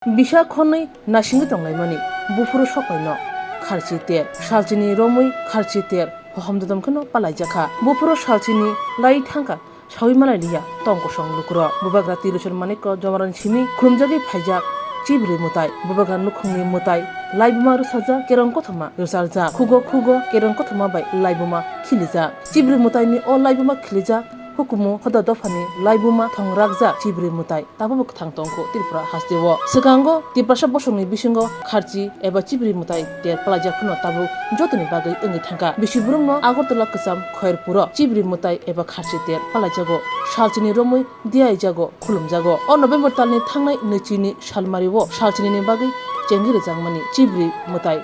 Bisa khonai nasingi tonglaimani bufuru sokaino kharchi ter salchini romui kharchi ter hohamdadam khano palaijakha bufuru salchini lai thangka sawi malai liya tongko song lukro bubagra tiruchon maniko jomaran simi khumjagi phaijak chibri mutai bubagra nukhungni mutai laibuma rusaja kerong kothoma rusarja khugo kerong kothoma bai laibuma khilija chibri mutai ni o laibuma khilija hukumu khoda dofani laibuma thongrakja chibri mutai tabu thangtongko tripura hasdewo sikango tiprasa bosongni bisingo kharchi eba chibri mutai ter palajak phno tabu jotoni bagai engi thangka bisiburungno agortala ksam khairpuro chibri mutai eba kharchi ter palajago salchini romui diai jago khulumjago o november talni thangnai nechini salmariwo salchini ni bagai jengire jangmani chibri mutai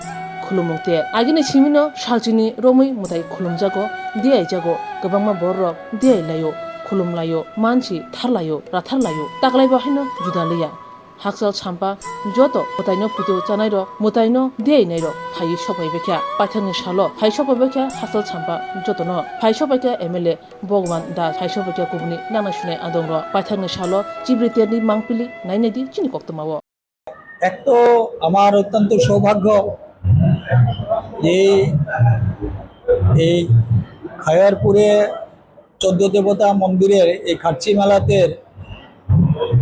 khulumungte agini simino salchini romui mutai khulumjago diai jago gobangma borok diai layo khulumlayo manchi tharlayo ratharlayo taklai bahino judaliya haksal champa joto mutaino puto chanairo mutaino diai nairo phai sopai bekya pathangni salo phai sopai bekya haksal champa jotono phai sopai ka mla bogwan da phai sopai ka kubni nana shunai adongro pathangni salo chibri terni mangpili nainedi chini koktamawo এক তো আমার অত্যন্ত সৌভাগ্য যে এই খায়ারপুরে 14 দেবতা মন্দিরের এই খার্চি মেলাতে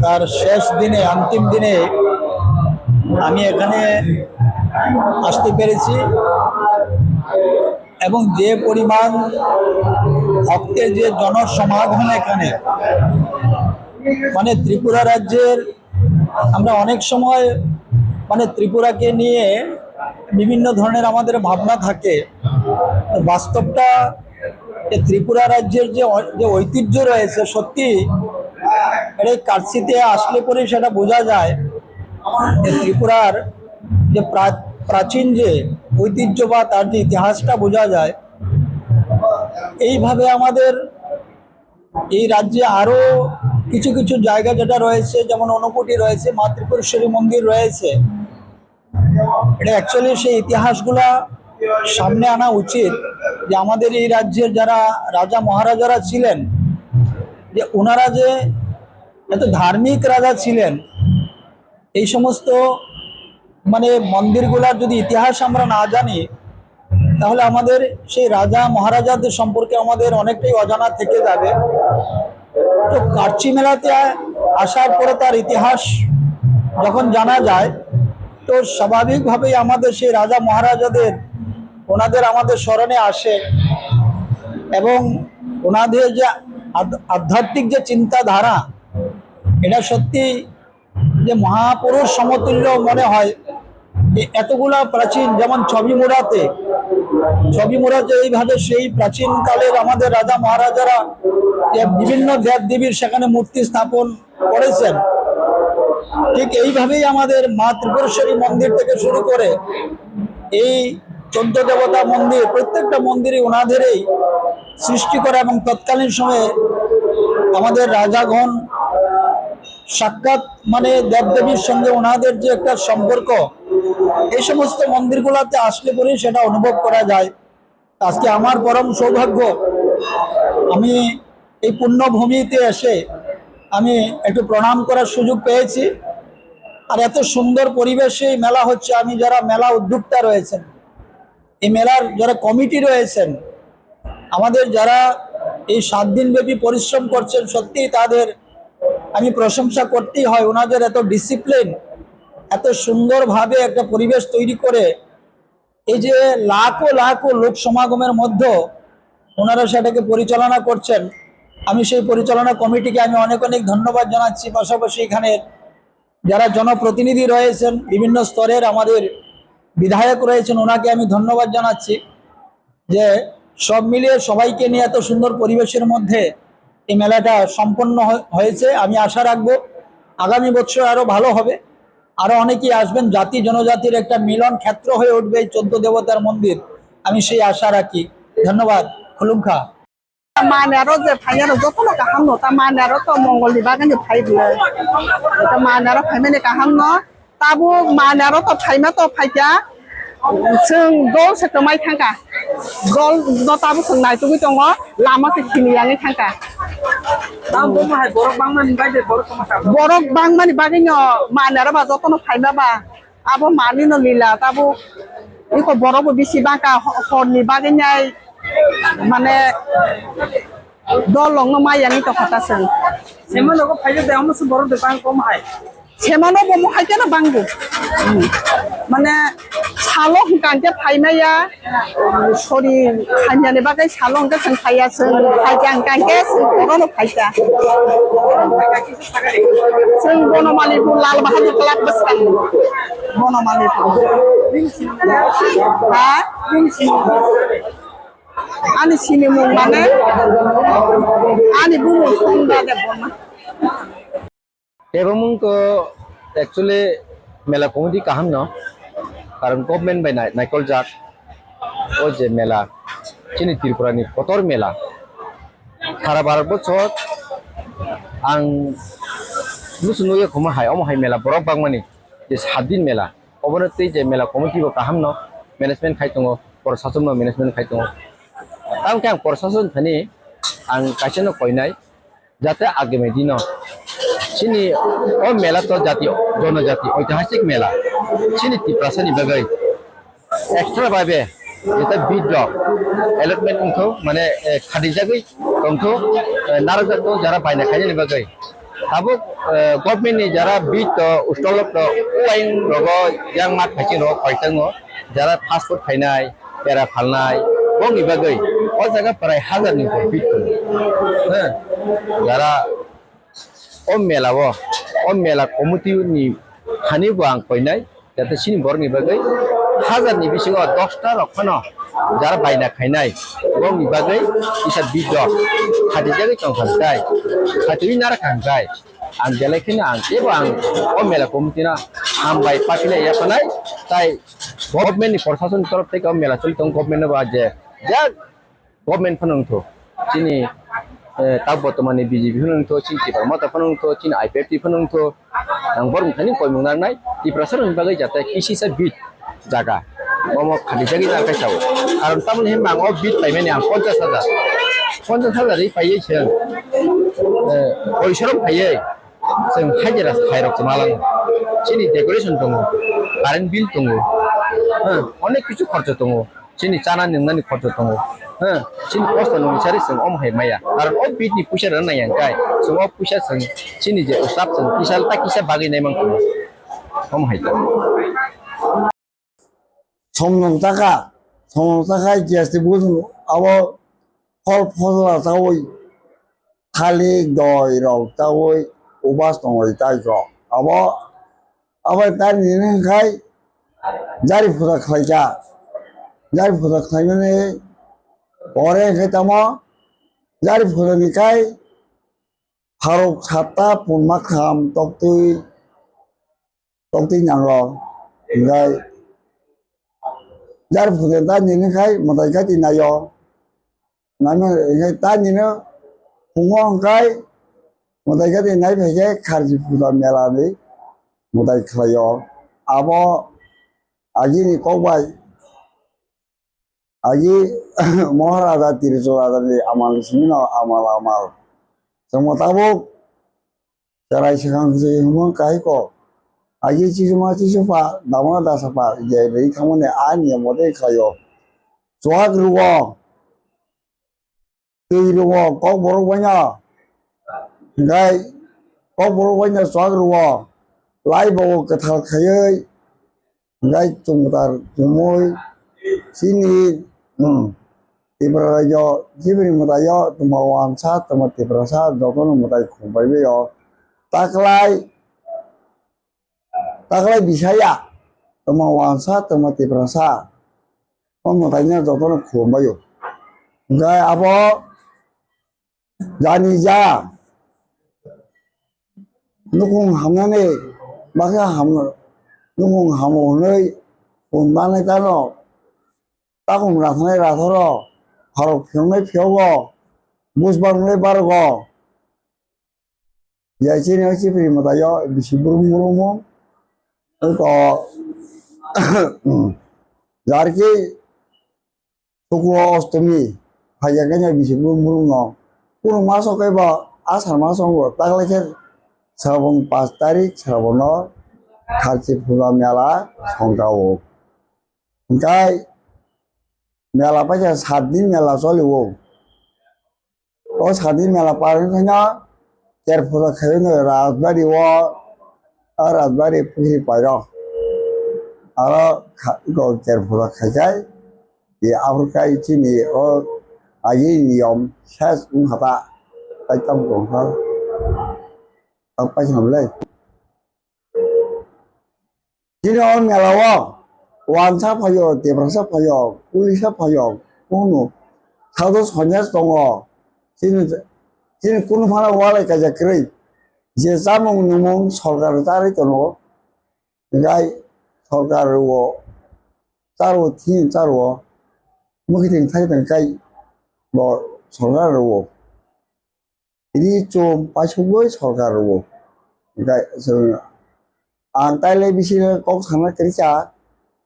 তার শেষ দিনে অন্তিম দিনে আমি এখানে আসতে পেরেছি এবং যে পরিমাণ ভক্তের যে জনসমাগম এখানে মানে ত্রিপুরা রাজ্যের আমরা অনেক সময় মানে ত্রিপুরাকে নিয়ে বিভিন্ন ধরনের আমাদের ভাবনা থাকে বাস্তবটা ত্রিপুরা রাজ্যের যে ঐতিহ্য রয়েছে সত্যি এই কার্সিতে আসলে পরে সেটা বোঝা যায় ত্রিপুরার যে প্রাচীন যে ঐতিহ্য বা তার যে ইতিহাসটা বোঝা যায় এইভাবে আমাদের এই রাজ্যে আরো কিছু কিছু জায়গা যেটা রয়েছে যেমন অনুকুটি রয়েছে মা ত্রিপুরেশ্বরী মন্দির রয়েছে এটা অ্যাকচুয়ালি সেই ইতিহাসগুলা সামনে আনা উচিত যে আমাদের এই রাজ্যের যারা রাজা মহারাজারা ছিলেন যে ওনারা যে এত ধার্মিক রাজা ছিলেন এই সমস্ত মানে মন্দিরগুলার যদি ইতিহাস আমরা না জানি তাহলে আমাদের সেই রাজা মহারাজাদের সম্পর্কে আমাদের অনেকটাই অজানা থেকে যাবে তো কার্চি মেলাতে আসার পরে তার ইতিহাস যখন জানা যায় তো স্বাভাবিকভাবেই আমাদের সেই রাজা মহারাজাদের ওনাদের আমাদের স্মরণে আসে এবং ওনাদের যে আধ্যাত্মিক যে চিন্তাধারা এটা সত্যি যে মহাপুরুষ সমতুল্য মনে হয় এতগুলা প্রাচীন যেমন ছবিমুড়াতে এইভাবে সেই প্রাচীন কালের আমাদের রাজা মহারাজারা বিভিন্ন দেব দেবীর সেখানে মূর্তি স্থাপন করেছেন ঠিক এইভাবেই আমাদের মা ত্রিপুরেশ্বরী মন্দির থেকে শুরু করে এই 14 দেবতা মন্দির প্রত্যেকটা মন্দিরই ওনাদেরই সৃষ্টি করা এবং তৎকালীন সময়ে আমাদের রাজাগণ সাক্ষাৎ মানে দেবদেবীর সঙ্গে ওনাদের যে একটা সম্পর্ক এই সমস্ত মন্দিরগুলোতে আসলে পরেই সেটা অনুভব করা যায় আজকে আমার পরম সৌভাগ্য আমি এই পুণ্যভূমিতে এসে আমি একটু প্রণাম করার সুযোগ পেয়েছি আর এত সুন্দর পরিবেশে মেলা হচ্ছে আমি যারা মেলা উদ্যোক্তা রয়েছেন এই মেলার যারা কমিটি রয়েছেন আমাদের যারা এই 7 দিন ব্যাপী পরিশ্রম করছেন সত্যি তাদের আমি প্রশংসা করতেই হয় ওনাদের এত ডিসিপ্লিন এত সুন্দরভাবে একটা পরিবেশ তৈরি করে এই যে লাখো লোক সমাগমের মধ্যে ওনারা সেটাকে পরিচালনা করছেন আমি সেই পরিচালনা কমিটিকে আমি অনেক ধন্যবাদ জানাচ্ছি পাশাপাশি এখানে যারা জনপ্রতিনিধি রয়েছেন বিভিন্ন স্তরের আমাদের বিধায়ক রয়েছেন ওনাকে আমি ধন্যবাদ জানাচ্ছি যে সব মিলিয়ে সবাইকে নিয়ে এত সুন্দর পরিবেশের মধ্যে এই মেলাটা সম্পন্ন হয়েছে আমি আশা রাখবো আগামী বছর আরো ভালো হবে আরো অনেকেই আসবেন জাতি জনজাতির একটা মিলন ক্ষেত্র হয়ে উঠবে এই 14 দেবতার মন্দির আমি সেই আশা রাখি ধন্যবাদ খুলুমখা Manero je phayaro jotono kaham no ta manero to mongoli bagan je phai bile ta manero phaimene kaham no tabu manero to phaima to phaikya sung gol sektomai thangka gol no tabu sungnai tumi tongo lama se khini yangi thangka borok bang mani bagino manera ba jotono phaima ba abo mani no lila tabo iko borok bisi baka horni baginyai mane dolong no mayani to khatasen Semana ko phaje de amu su borok de bang kom hai. semano bomo haikena bangbu মানে সালো কানতে ফাইমায়া sorry খাইনানে বাগাই সালো কে जों फायासो फायगां कांके बरनो फायगा जों बनमालिपुर Lal Bahadur club बसकां बनमालिपुर हा ani sini mung mane ani bumu sunda de bonna এবং তো actually মেলা কমিটি কাহাম ন কারণ গভর্নমেন্ট বাই নাইকল জাক ও যে মেলা চিনি ত্রিপুরানি কতর মেলা সারা 12 বছর আং নুসুনুয়ে খমা হাই অমহাই মেলা বরক বাংমানি যে 7 দিন মেলা অবনতি যে মেলা কমিটি বো কাহাম ন ম্যানেজমেন্ট খাই দङ প্রশাসন ম্যানেজমেন্ট খাই দङ তাও কে প্রশাসন থানি আং কাইছেন কইনাই যাতে আগামী দিন Sini oh mela to jati जनजाति ऐतिहासिक मेला sini tiprasani bagai extra babe এটা বিদ্র এলটমেন্ট তংথো মানে খাদিজাগৈ তংথো নারজাতো যারা বাইনা খাইনি বাগৈ তাবো গভর্নমেন্ট ni যারা বিদ উষ্টলক ওয়াইন রগ yang mat খাইছি রগ কয়তাঙ্গ যারা পাসপোর্ট খাইনাই পেরা ফালনাই বংনি বাগৈ ও জায়গা প্রায় 1000 ni বিদ হ্যাঁ যারা om mela community ni hani buang koinai jate sini borni bagai 1000 ni bisingo 10 ta rokhano jara baina khainai bong ni bagai isa bido khati jari tong khantai khati nara khantai ang jalekhina ang tebo ang om mela community na am bai pakile ya panai tai government ni proshashan torof theke om mela choli tong government ba je ja government phanong tho sini tak bottomani BJP phunung tho chin ti parmata phunung tho chin IPFT phunung tho ang borung thani koimung nai ti prasar bagai jata kisi sa bit jaga momo khali jagi na kai chau karon tamon hem mang o bit paimeni ang 50000 ri paiye chen oisorom paiye जों हाजिरा खायरक मालां चिनि decoration दङ current bill दङ अनेक किछु खर्च दङ चिनि जाना लोंनायनि खर्च दङ चिनि खस्थ' नङिसारि जों अमहाय माया आरो अ बिदनि फैसा राननाय गाय जों अ फैसा जों चिनि जे स्टाफ जों किसाल ता किसा बागैनाय मांखौ अमहाय 성농사가 제스티 무슨 아워 펄펄라 타오이 칼릭 더이로 타오이 오바스통을 따이고 아버 딸이는 가이 자리보다 가이자 자리보다 가면에 오래 했다마 자리보다니까 바로 갔다 본막함 떡뚜이 양로 가이 자리보다 딸이는 가이 뭐다니까 나요 나는 딸이는 공원 가이 Mutai kati nai phege kharji pula mela ni mutai khlayo abo agi ni kobai agi maharaja tirjoraja ni amal simino amal semotabo sarai sekhang se humon kai ko agi chisuma damana dasapa je rei thamone ani modai khayo swag ruwo tei ruwo ko boro banya Ngay có bố quanh là xóa rùa lái bộ cái thằng khơi ngay chung ta chung môi xin đi thì bây giờ chỉ vì một tay do tụi mà hoàn sát tụi mà tiếp ra sát rồi có một tay khủng bố bây giờ ta cái bị sai à tụi mà hoàn sát tụi mà tiếp ra sát có một tay nhá rồi có nó khủng bố ngay abo jani ja nó không hầm này bác cái hầm nó không hầm ở nơi buồn bán này ta nó ta không ra thằng này ra thôi rồi họ phiếu này phiếu go bus bằng này bar go vậy chứ nếu chỉ vì mà ta do bị chịu bùm nó có giá cái số của ostomy phải cái này bị chịu bùm nó কোনো মাস কইবা আষাঢ় মাস তাগলাইছে শ্রাবণ 5 তারিখ শ্রাবণ খালচি পূজা মেলা সংগ্রাও গাই মেলা পাইছে 7 দিন মেলা চলিব ও 7 দিন মেলা পারেন না কের পূজা খাইনো রাজবাড়ি ও আর রাজবাড়ি পুরি পাইর আর কের পূজা খাই যায় এই আফ্রিকায় চিনি ও আগে নিয়ম শেষ হাতা তাই তাম দংখার তাও পাইছে নামলাই চিনি ও মেলাও ওয়ানসা ফাইও দেব্রাসা ফাইও পুলিশা ফাইও কোনো সাধু সন্ন্যাস দङ চিনি কোনো ফালা ওয়ালাই কাজাক্रै যে জামুং নুমুং সরকার তারই দङ গাই সরকার ও চারো থিন চারো মুখিদিন থাইতেন গাই ব সরকার ও ini cum pasugoi সরকার ও গাই আং তাইলে বিসি কক সানা kerja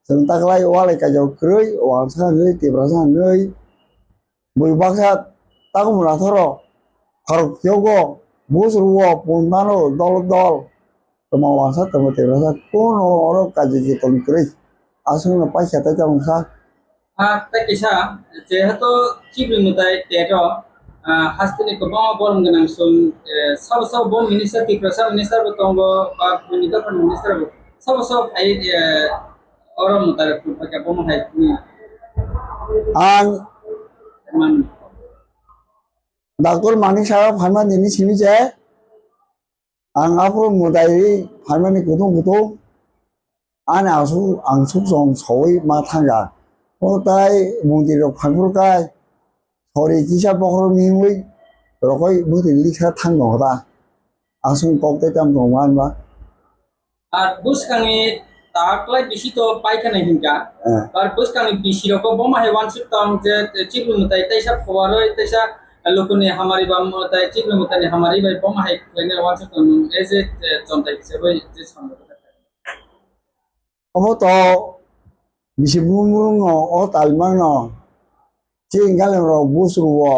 जों तागलाय वालाय काजाव क्रৈ वांसा नै देब्रासा नै बयबासा तागु मुनाथर भारत योगो बुसरुओ पुनानो दल दल तमा वांसा तमा देब्रासा कोनो अरो काजि के तम क्रৈ आसुना पाइसा ता जामसा তাই কিসা যেহেতু চিবলিমুতাই তেটো হাস্তিনি কবা বরম গনাং সম সব সব বম মিনিস্টার টিপ্রাসা মিনিস্টার বতঙ্গ বা মিনিস্টার মিনিস্টার সব সব I orang mutara pakai bom hai ni आं man डाक्टर मानिक साहब फार्मा दिनि सिमि जे आं आफो मुदाय फार्मानि गुदुं गुदुं आं आंसु जं सवै मा थांगा ओ ताय मन्दिर फानफुरकाय सरि किसा बखर मिमै रखै बुदि लिखा थांनो हदा आसुं कक्ते ताम दंमान बा আর বুসকাঙে তাকলাই বেশি তো পাইখানা হিংকা আর বুসকাঙে বেশি রকম বম hai wan sutang je চিবলিমুতাই তাইসা ফওয়ারই তাইসা লোকনে হামারি বাম তাই চিবলিমুতাই হামারি বাই বম hai কইনে wan sutang এজ এ জনতাই হিসেবে যে সামনে Omo to bisi bumung no o talman no cing kalian ro busru wo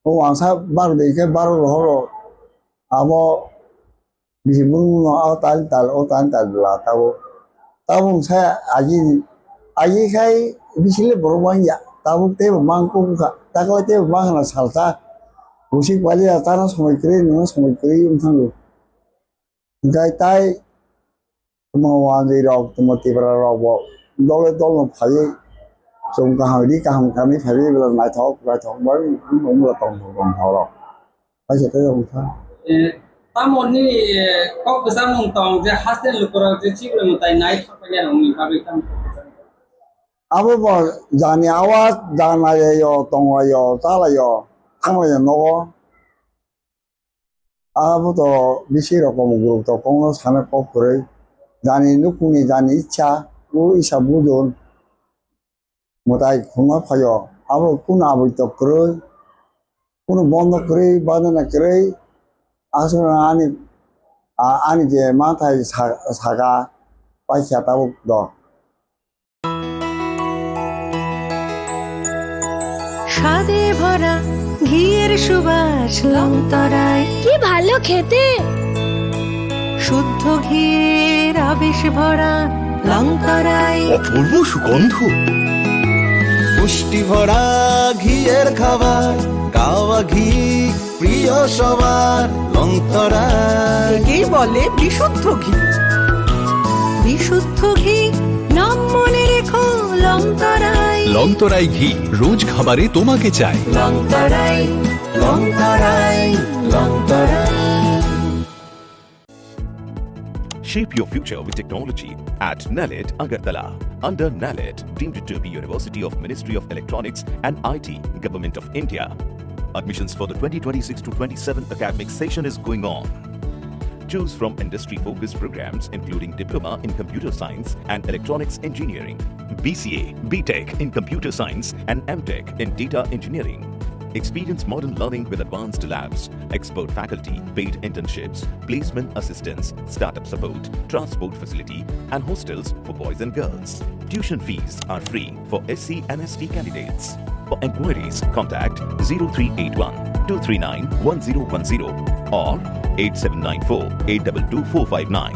o wangsa baru deh ke baru roh abo bisi bumung no o tal lah tahu saya aji kai bisi le berubah ya tahu teh mangku buka tak kalau teh bang na salsa musik balik tanah semua kiri untang lu gai tai mau andi rok temu tiba rok bo dole phai sung kaham kami phai bila nai thok baru mula tong thau rok phai se tai ong tha tamon ni kok besar mungtong je hasil lukura je চিবলিমুতাই নাই থাকলে রংনি ভাবে তাম abo bo jani awas jana yo tong yo tala yo thang yo no abo to bisi rokom group to kono sana ko kore jani nukuni jani icha o isa budon motai khuma phayo abo kuna abo to kroi kuno bondo kroi badana kroi asuna ani je mathai saga paisa tabuk do স্বাদে ভরা ঘিয়ের সুবাস লংতরায় কি ভালো খেতে শুদ্ধ ঘিয়ের আবেশ ভরা লংতরায় অপূর্ব সুগন্ধ পুষ্টি ভরা ঘিয়ের খাবার কাওয়া ঘি প্রিয় সবার লংতরায় একেই বলে বিশুদ্ধ ঘি বিশুদ্ধ ঘি নাম মনে রেখো লংতরায় লংতরাই ঘি রোজ খাবারে তোমাকে চাই Longtharai Longtharai Longtharai Shape your future with technology at NALED Agartala. Under NALED, deemed to be University of Ministry of Electronics and IT, Government of India. Admissions for the 2026 to 27 academic session is going on. Choose from industry-focused programs including Diploma in Computer Science and Electronics Engineering, BCA, BTech in Computer Science and MTech in Data Engineering. Experience modern learning with advanced labs, expert faculty, paid internships, placement assistance, startup support, transport facility, and hostels for boys and girls. Tuition fees are free for SC and ST candidates. For enquiries, contact 0381 239 1010 or 8794 822 459.